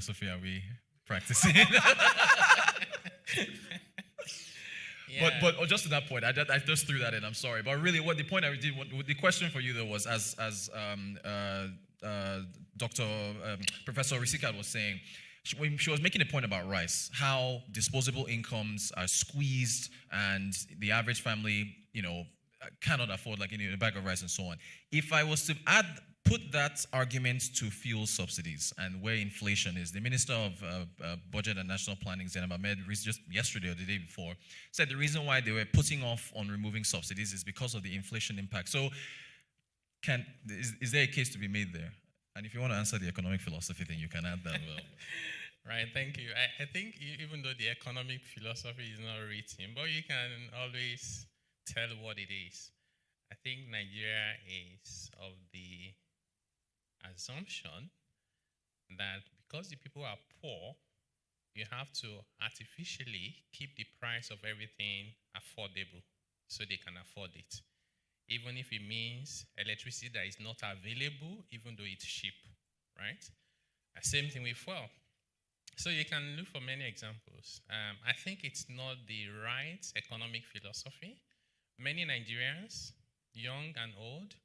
philosophy are we practicing? Yeah. But just to that point, I just threw that in. I'm sorry, but really, what the point I did, the question for you though was, as Dr. Professor Risika was saying, when she was making a point about rice, how disposable incomes are squeezed, and the average family, cannot afford like a bag of rice and so on. If I was to put that argument to fuel subsidies and where inflation is, the Minister of Budget and National Planning, Zainab Ahmed, just yesterday or the day before, said the reason why they were putting off on removing subsidies is because of the inflation impact. So, is there a case to be made there? And if you want to answer the economic philosophy thing, you can add that well. Right, thank you. I think even though the economic philosophy is not written, but you can always tell what it is. I think Nigeria is of the assumption that because the people are poor, you have to artificially keep the price of everything affordable so they can afford it. Even if it means electricity that is not available, even though it's cheap, right? Same thing with fuel. So you can look for many examples. I think it's not the right economic philosophy. Many Nigerians, young and old,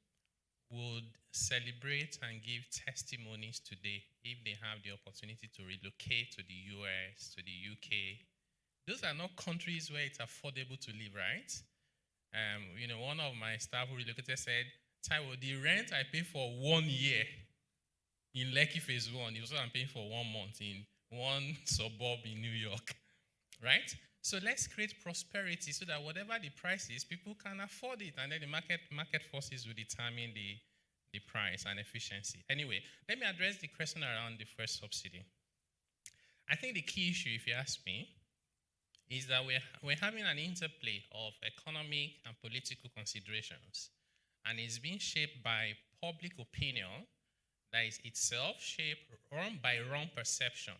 would celebrate and give testimonies today if they have the opportunity to relocate to the US, to the UK. Those are not countries where it's affordable to live, right? One of my staff who relocated said, Taiwo, the rent I pay for 1 year in Lekki Phase 1 is what I'm paying for 1 month in one suburb in New York, right? So let's create prosperity so that whatever the price is, people can afford it, and then the market forces will determine the price and efficiency. Anyway, let me address the question around the first subsidy. I think the key issue, if you ask me, is that we're having an interplay of economic and political considerations, and it's being shaped by public opinion that is itself shaped by wrong perception.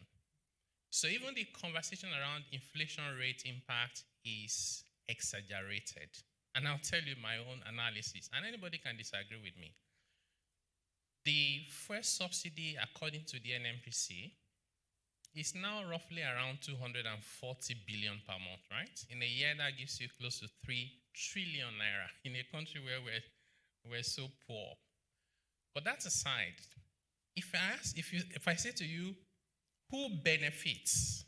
So even the conversation around inflation rate impact is exaggerated. And I'll tell you my own analysis, and anybody can disagree with me. The first subsidy, according to the NMPC, is now roughly around 240 billion per month, right? In a year, that gives you close to 3 trillion naira in a country where we're so poor. But that aside, if I say to you, who benefits,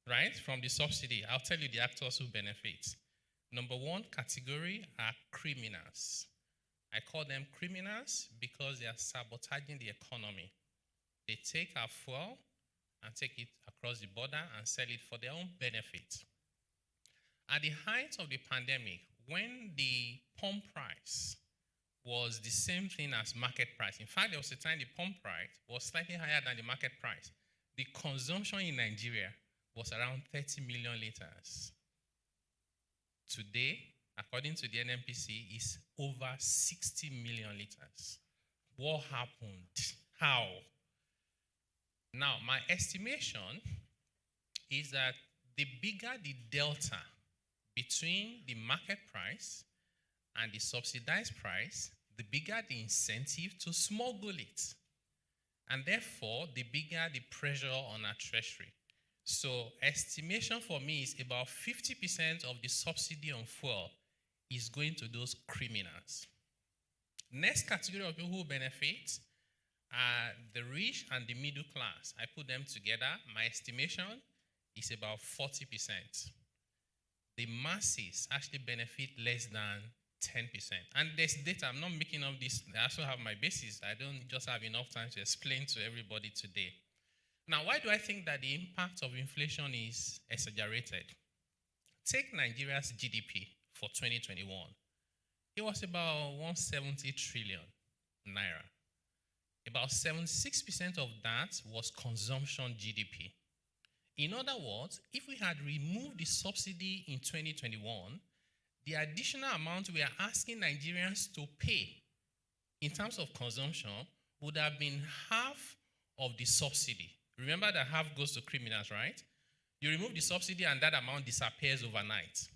right, from the subsidy, I'll tell you the actors who benefit. Number one category are criminals. I call them criminals because they are sabotaging the economy. They take our fuel and take it across the border and sell it for their own benefit. At the height of the pandemic, when the pump price was the same thing as market price, in fact, there was a time the pump price was slightly higher than the market price. The consumption in Nigeria was around 30 million liters. Today, according to the NMPC, is over 60 million liters. What happened? How? Now, my estimation is that the bigger the delta between the market price and the subsidized price, the bigger the incentive to smuggle it. And therefore, the bigger the pressure on our treasury. So estimation for me is about 50% of the subsidy on fuel is going to those criminals. Next category of people who benefit are the rich and the middle class. I put them together. My estimation is about 40%. The masses actually benefit less than 10%. And there's data. I'm not making up this. I also have my basis. I don't just have enough time to explain to everybody today. Now, why do I think that the impact of inflation is exaggerated? Take Nigeria's GDP for 2021. It was about 170 trillion naira. About 76% of that was consumption GDP. In other words, if we had removed the subsidy in 2021, the additional amount we are asking Nigerians to pay in terms of consumption would have been half of the subsidy. Remember that half goes to criminals, right? You remove the subsidy and that amount disappears overnight.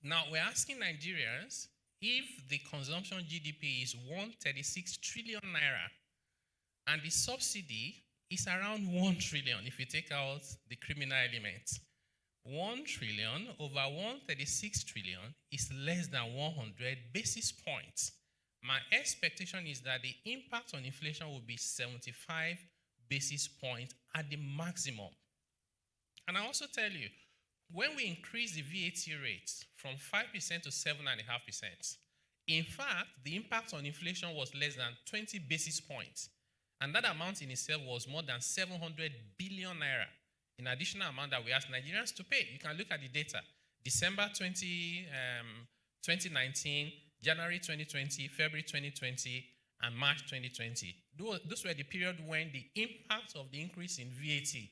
Now, we're asking Nigerians if the consumption GDP is 136 trillion naira and the subsidy is around 1 trillion if you take out the criminal element. 1 trillion over 136 trillion is less than 100 basis points. My expectation is that the impact on inflation will be 75 basis points at the maximum. And I also tell you, when we increase the VAT rates from 5% to 7.5%, in fact, the impact on inflation was less than 20 basis points. And that amount in itself was more than 700 billion naira in additional amount that we asked Nigerians to pay. You can look at the data. December 2019, January 2020, February 2020, and March 2020. Those were the period when the impact of the increase in VAT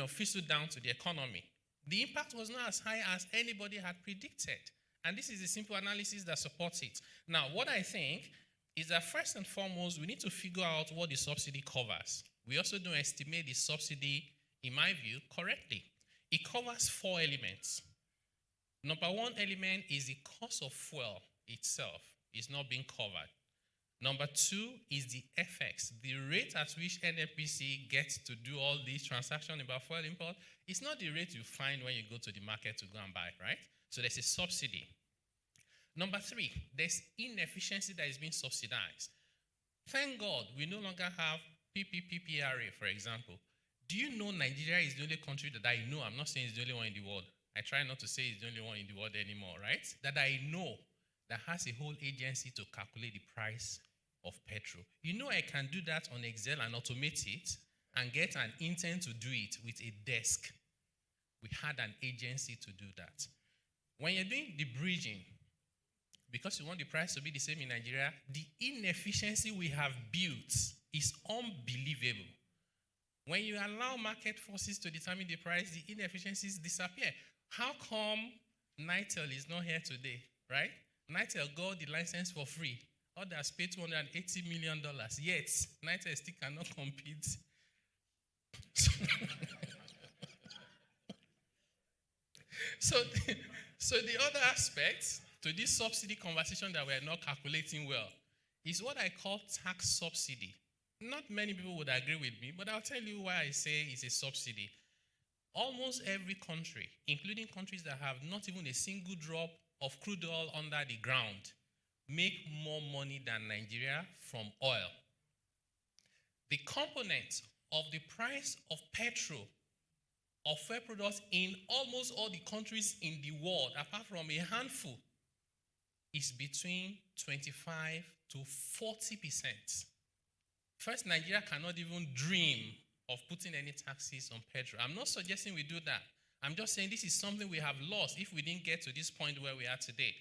fizzled down to the economy. The impact was not as high as anybody had predicted. And this is the simple analysis that supports it. Now, what I think is that first and foremost, we need to figure out what the subsidy covers. We also don't estimate the subsidy, in my view, correctly. It covers 4 elements. Number 1 element is the cost of fuel itself is not being covered. Number 2 is the FX. The rate at which NNPC gets to do all these transactions about fuel import is not the rate you find when you go to the market to go and buy, right? So there's a subsidy. Number 3, there's inefficiency that is being subsidized. Thank God we no longer have PPPRA, for example. Do you know Nigeria is the only country that I know, I'm not saying it's the only one in the world. I try not to say it's the only one in the world anymore, right? That I know that has a whole agency to calculate the price of petrol. You know I can do that on Excel and automate it and get an intern to do it with a desk. We had an agency to do that. When you're doing the bridging, because you want the price to be the same in Nigeria, the inefficiency we have built is unbelievable. When you allow market forces to determine the price, the inefficiencies disappear. How come NITEL is not here today, right? NITEL got the license for free. Others pay $280 million, yet NITEL still cannot compete. So the other aspect to this subsidy conversation that we're not calculating well is what I call tax subsidy. Not many people would agree with me, but I'll tell you why I say it's a subsidy. Almost every country, including countries that have not even a single drop of crude oil under the ground, make more money than Nigeria from oil. The component of the price of petrol or fuel products in almost all the countries in the world, apart from a handful, is between 25 to 40%. First, Nigeria cannot even dream of putting any taxes on petrol. I'm not suggesting we do that. I'm just saying this is something we have lost if we didn't get to this point where we are today.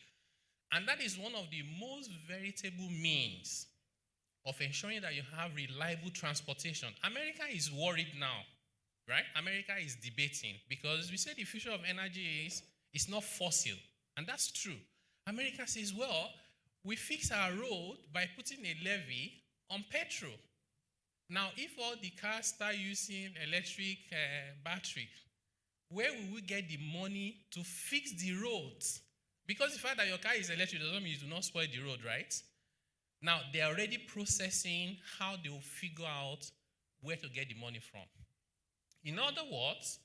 And that is one of the most veritable means of ensuring that you have reliable transportation. America is worried now, right? America is debating because we say the future of energy is not fossil. And that's true. America says, well, we fix our road by putting a levy on petrol. Now, if all the cars start using electric battery, where will we get the money to fix the roads? Because the fact that your car is electric doesn't mean you do not spoil the road, right? Now, they're already processing how they will figure out where to get the money from. In other words,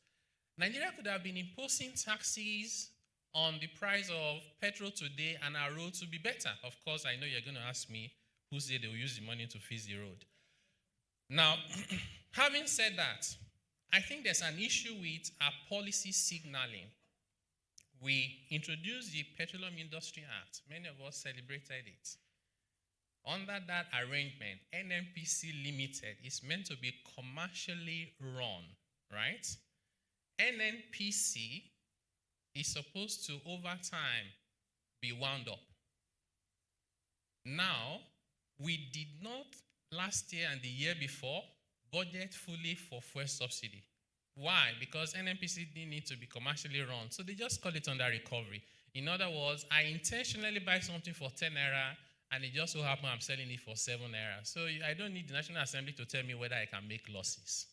Nigeria could have been imposing taxes on the price of petrol today and our roads will be better. Of course, I know you're going to ask me who said they will use the money to fix the road. Now, having said that, I think there's an issue with our policy signaling. We introduced the Petroleum Industry Act. Many of us celebrated it. Under that arrangement, NNPC Limited is meant to be commercially run, right? NNPC is supposed to, over time, be wound up. Now, we did not last year and the year before budget fully for fuel subsidy. Why? Because NNPC didn't need to be commercially run, so they just call it under recovery. In other words, I intentionally buy something for 10 naira, and it just so happens I'm selling it for 7 naira. So I don't need the National Assembly to tell me whether I can make losses.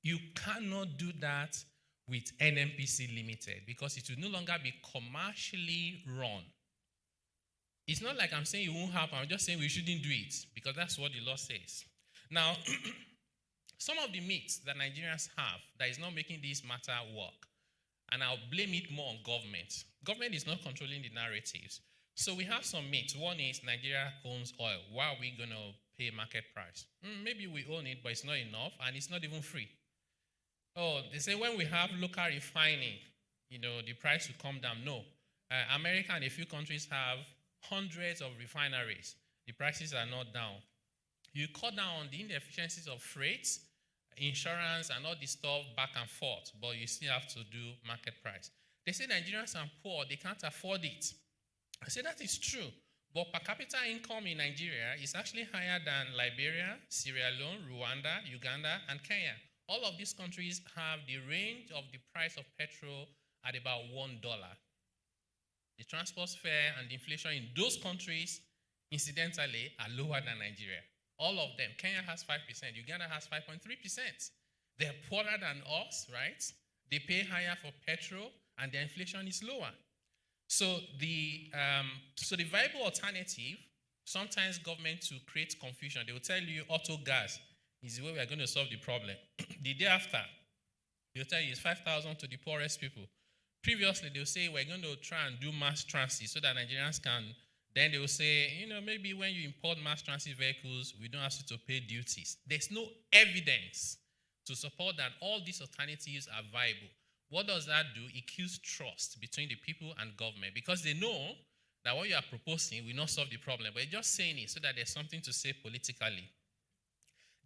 You cannot do that with NNPC Limited because it will no longer be commercially run. It's not like I'm saying it won't happen. I'm just saying we shouldn't do it because that's what the law says. Now, some of the myths that Nigerians have that is not making this matter work, and I'll blame it more on government. Government is not controlling the narratives. So we have some myths. One is Nigeria owns oil. Why are we going to pay market price? Maybe we own it, but it's not enough, and it's not even free. Oh, they say when we have local refining, the price will come down. No. America and a few countries have hundreds of refineries. The prices are not down. You cut down on the inefficiencies of freight, insurance, and all this stuff back and forth, but you still have to do market price. They say Nigerians are poor, they can't afford it. I say that is true, but per capita income in Nigeria is actually higher than Liberia, Sierra Leone, Rwanda, Uganda, and Kenya. All of these countries have the range of the price of petrol at about $1. The transport fare and the inflation in those countries, incidentally, are lower than Nigeria. All of them. Kenya has 5%. Uganda has 5.3%. They're poorer than us, right? They pay higher for petrol, and their inflation is lower. So the viable alternative, sometimes government to create confusion, they will tell you auto gas is the way we are going to solve the problem. The day after, they'll tell you it's 5,000 to the poorest people. Previously, they'll say we're going to try and do mass transit so that Nigerians can. Then they will say, maybe when you import mass transit vehicles, we don't ask you to pay duties. There's no evidence to support that all these alternatives are viable. What does that do? It kills trust between the people and government because they know that what you are proposing will not solve the problem, but you're just saying it so that there's something to say politically.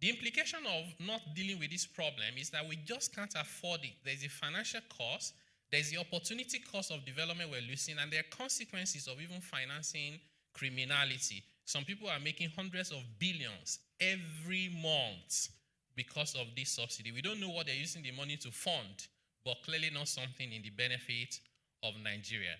The implication of not dealing with this problem is that we just can't afford it. There's a financial cost, there's the opportunity cost of development we're losing, and there are consequences of even financing criminality. Some people are making hundreds of billions every month because of this subsidy. We don't know what they're using the money to fund, but clearly not something in the benefit of Nigeria.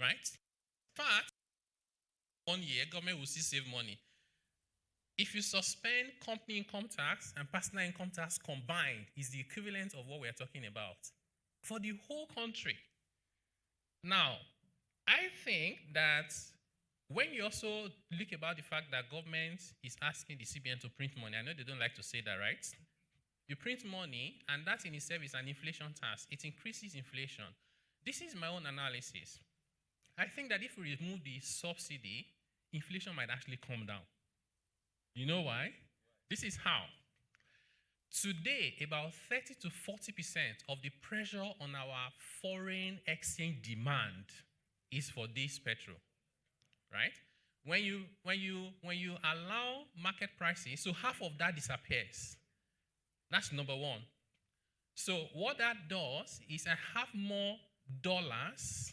Right? In fact, 1 year, government will still save money. If you suspend company income tax and personal income tax combined, is the equivalent of what we're talking about for the whole country. Now, I think that when you also look about the fact that government is asking the CBN to print money, I know they don't like to say that, right? You print money, and that in itself is an inflation tax. It increases inflation. This is my own analysis. I think that if we remove the subsidy, inflation might actually come down. You know why? This is how. Today, about 30 to 40% of the pressure on our foreign exchange demand is for this petrol, right? When you allow market prices, so half of that disappears. That's number one. So what that does is I have more dollars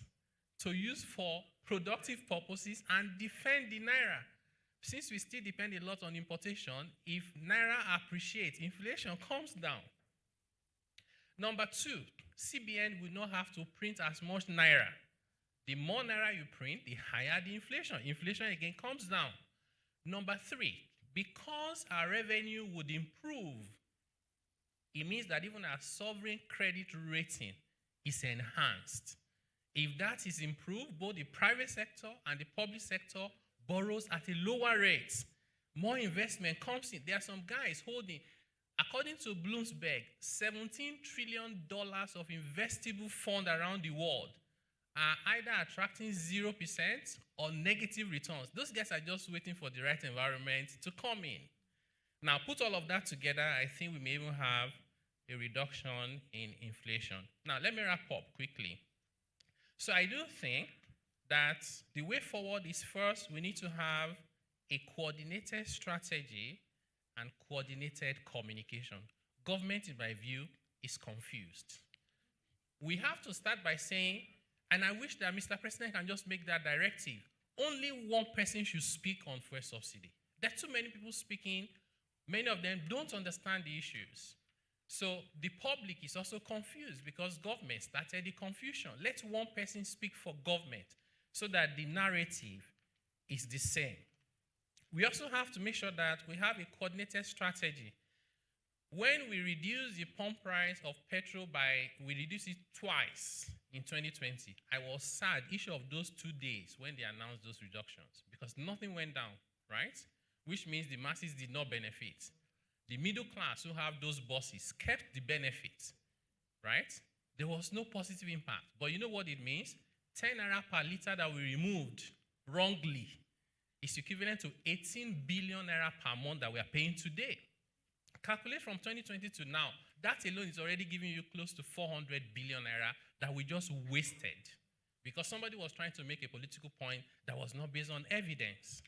to use for productive purposes and defend the naira. Since we still depend a lot on importation, if naira appreciates, inflation comes down. Number two, CBN will not have to print as much naira. The more naira you print, the higher the inflation. Inflation again comes down. Number three, because our revenue would improve, it means that even our sovereign credit rating is enhanced. If that is improved, both the private sector and the public sector borrows at a lower rate. More investment comes in. There are some guys holding, according to Bloomberg, $17 trillion of investable fund around the world are either attracting 0% or negative returns. Those guys are just waiting for the right environment to come in. Now, put all of that together, I think we may even have a reduction in inflation. Now, let me wrap up quickly. So I do think that the way forward is first, we need to have a coordinated strategy and coordinated communication. Government, in my view, is confused. We have to start by saying, and I wish that Mr. President can just make that directive, only one person should speak on fuel subsidy. There are too many people speaking. Many of them don't understand the issues. So the public is also confused because government started the confusion. Let one person speak for government so that the narrative is the same. We also have to make sure that we have a coordinated strategy. When we reduce the pump price of petrol we reduced it twice in 2020. I was sad each of those 2 days when they announced those reductions because nothing went down, right? Which means the masses did not benefit. The middle class who have those buses kept the benefit, right? There was no positive impact. But you know what it means? 10 naira per liter that we removed wrongly is equivalent to 18 billion naira per month that we are paying today. Calculate from 2020 to now. That alone is already giving you close to 400 billion naira that we just wasted because somebody was trying to make a political point that was not based on evidence.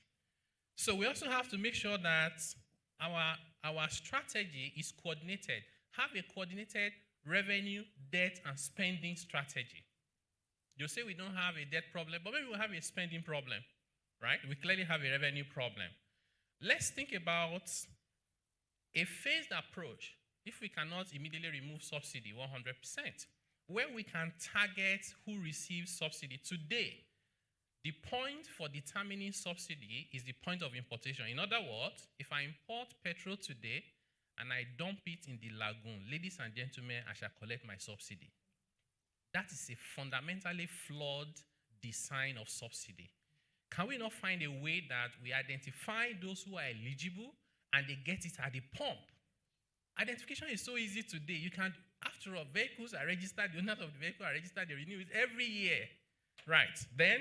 So we also have to make sure that our strategy is coordinated. Have a coordinated revenue, debt, and spending strategy. You'll say we don't have a debt problem, but maybe we have a spending problem, right? We clearly have a revenue problem. Let's think about a phased approach. If we cannot immediately remove subsidy 100%, where we can target who receives subsidy today. The point for determining subsidy is the point of importation. In other words, if I import petrol today and I dump it in the lagoon, ladies and gentlemen, I shall collect my subsidy. That is a fundamentally flawed design of subsidy. Can we not find a way that we identify those who are eligible and they get it at the pump? Identification is so easy today. You can, after all, vehicles are registered, the owners of the vehicle are registered, they renew it every year. Right. Then,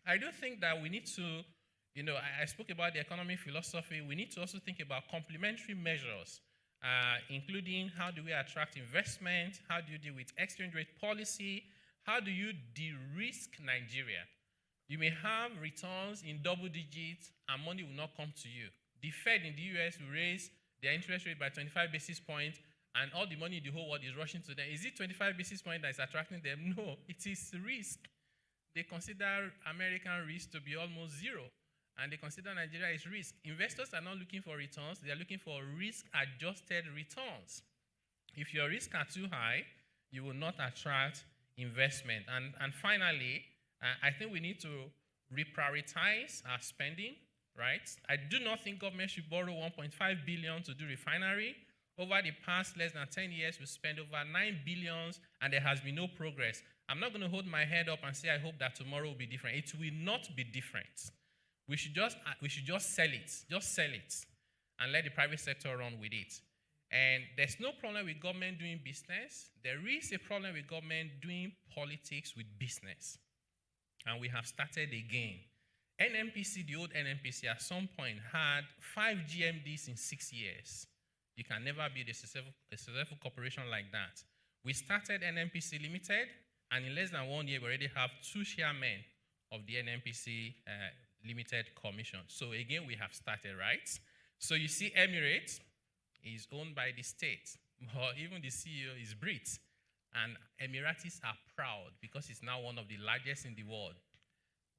I do think that we need to, I spoke about the economic philosophy. We need to also think about complementary measures, including how do we attract investment, how do you deal with exchange rate policy, how do you de-risk Nigeria? You may have returns in double digits and money will not come to you. The Fed in the US will raise their interest rate by 25 basis points and all the money in the whole world is rushing to them. Is it 25 basis points that is attracting them? No, it is risk. They consider American risk to be almost zero, and they consider Nigeria as risk. Investors are not looking for returns. They are looking for risk-adjusted returns. If your risks are too high, you will not attract investment. And finally, I think we need to reprioritize our spending, right? I do not think government should borrow 1.5 billion to do refinery. Over the past less than 10 years, we spent over 9 billion, and there has been no progress. I'm not going to hold my head up and say I hope that tomorrow will be different. It will not be different. We should just sell it, and let the private sector run with it. And there's no problem with government doing business. There is a problem with government doing politics with business. And we have started again. NNPC, the old NNPC, at some point had 5 GMDs in 6 years. You can never build a successful corporation like that. We started NNPC Limited, and in less than 1 year, we already have 2 chairmen of the NNPC Limited Commission. So again, we have started, right? So you see Emirates is owned by the state, but even the CEO is Brit. And Emiratis are proud because it's now one of the largest in the world.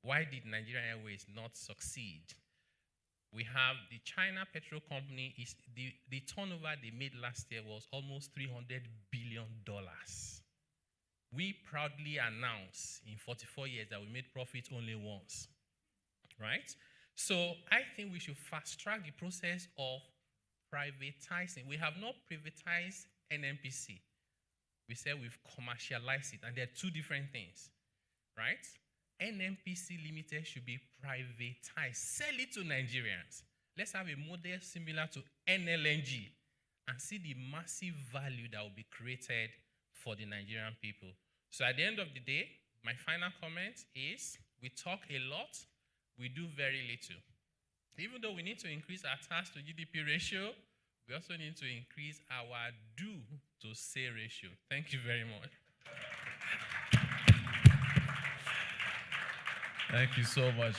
Why did Nigerian Airways not succeed? We have the China Petrol Company. The turnover they made last year was almost $300 billion. We proudly announced in 44 years that we made profit only once, right? So I think we should fast-track the process of privatizing. We have not privatized NNPC. We said we've commercialized it, and there are 2 different things, right? NNPC Limited should be privatized. Sell it to Nigerians. Let's have a model similar to NLNG and see the massive value that will be created for the Nigerian people. So at the end of the day, my final comment is we talk a lot, we do very little. Even though we need to increase our tax to GDP ratio, we also need to increase our do to say ratio. Thank you very much. Thank you so much.